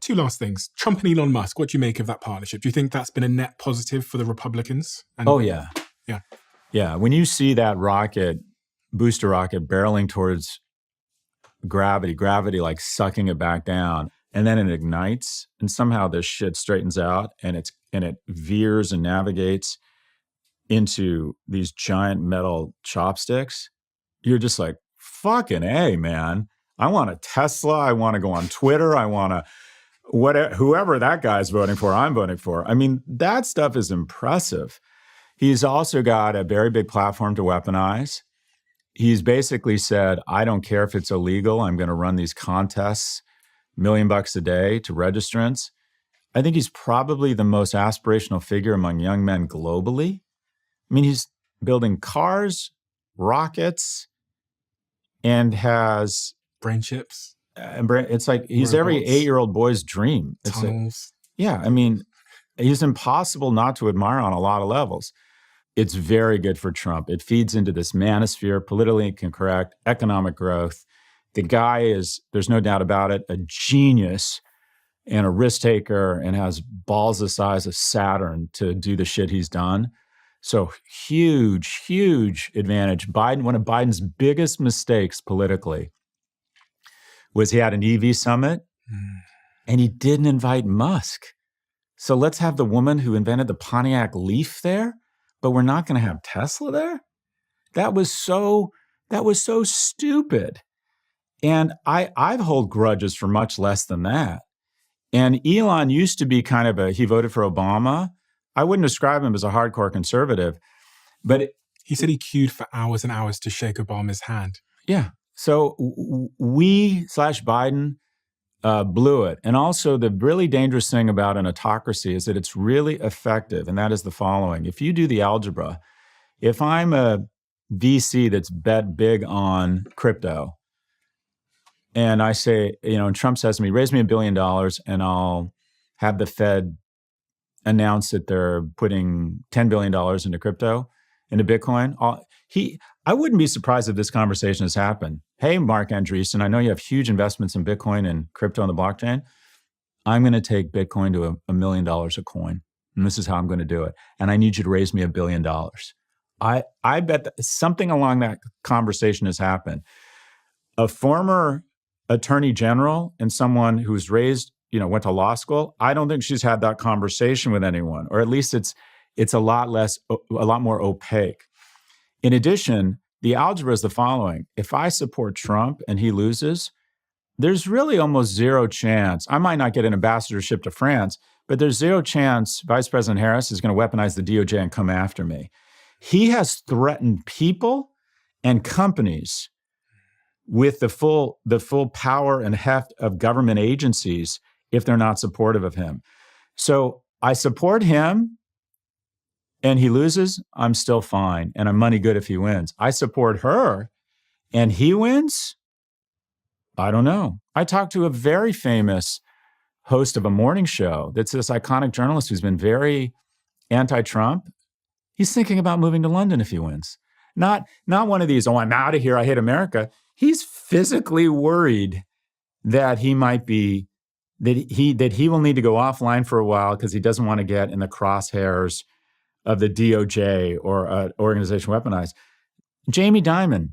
two last things. Trump and Elon Musk, what do you make of that partnership? Do you think that's been a net positive for the Republicans? Oh, yeah. Yeah. Yeah. When you see that booster rocket barreling towards gravity like sucking it back down, and then it ignites, and somehow this shit straightens out, and it veers and navigates into these giant metal chopsticks, you're just like, fucking A, man. I want a Tesla. I want to go on Twitter. I want to, whoever that guy's voting for, I'm voting for. I mean, that stuff is impressive. He's also got a very big platform to weaponize. He's basically said, I don't care if it's illegal. I'm going to run these contests, $1 million a day to registrants. I think he's probably the most aspirational figure among young men globally. I mean, he's building cars, rockets, and has brain chips. It's like he's Robots. Every 8-year-old boy's dream. It's tunnels. Yeah, I mean, he's impossible not to admire on a lot of levels. It's very good for Trump. It feeds into this manosphere, politically incorrect, economic growth. The guy is, there's no doubt about it, a genius and a risk taker, and has balls the size of Saturn to do the shit he's done. So huge, huge advantage. Biden, one of Biden's biggest mistakes politically was he had an EV summit and he didn't invite Musk. So let's have the woman who invented the Pontiac Leaf there, but we're not going to have Tesla there? That was so stupid. And I hold grudges for much less than that. And Elon used to be kind of he voted for Obama. I wouldn't describe him as a hardcore conservative, but he said he queued for hours and hours to shake Obama's hand. Yeah. So Biden blew it. And also the really dangerous thing about an autocracy is that it's really effective. And that is the following. If you do the algebra, if I'm a VC that's bet big on crypto, and I say, and Trump says to me, raise me $1 billion and I'll have the Fed announce that they're putting $10 billion into crypto, into Bitcoin. I wouldn't be surprised if this conversation has happened. Hey, Mark Andreessen, I know you have huge investments in Bitcoin and crypto on the blockchain. I'm going to take Bitcoin to $1 million a coin, and this is how I'm going to do it. And I need you to raise me $1 billion. I bet that something along that conversation has happened. A former attorney general and someone who's went to law school, I don't think she's had that conversation with anyone, or at least it's a lot more opaque. In addition, the algebra is the following. If I support Trump and he loses, there's really almost zero chance. I might not get an ambassadorship to France, but there's zero chance Vice President Harris is going to weaponize the DOJ and come after me. He has threatened people and companies with the full power and heft of government agencies if they're not supportive of him. So I support him, and he loses, I'm still fine, and I'm money good if he wins. I support her, and he wins, I don't know. I talked to a very famous host of a morning show that's this iconic journalist who's been very anti-Trump. He's thinking about moving to London if he wins. Not one of these, I'm out of here, I hate America. He's physically worried that he might be, that he will need to go offline for a while because he doesn't want to get in the crosshairs of the DOJ or organization weaponized. Jamie Dimon,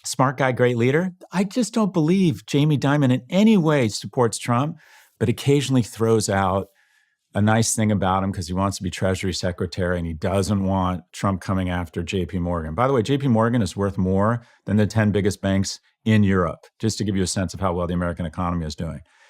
smart guy, great leader. I just don't believe Jamie Dimon in any way supports Trump, but occasionally throws out a nice thing about him because he wants to be Treasury Secretary and he doesn't want Trump coming after JP Morgan. By the way, JP Morgan is worth more than the 10 biggest banks in Europe, just to give you a sense of how well the American economy is doing.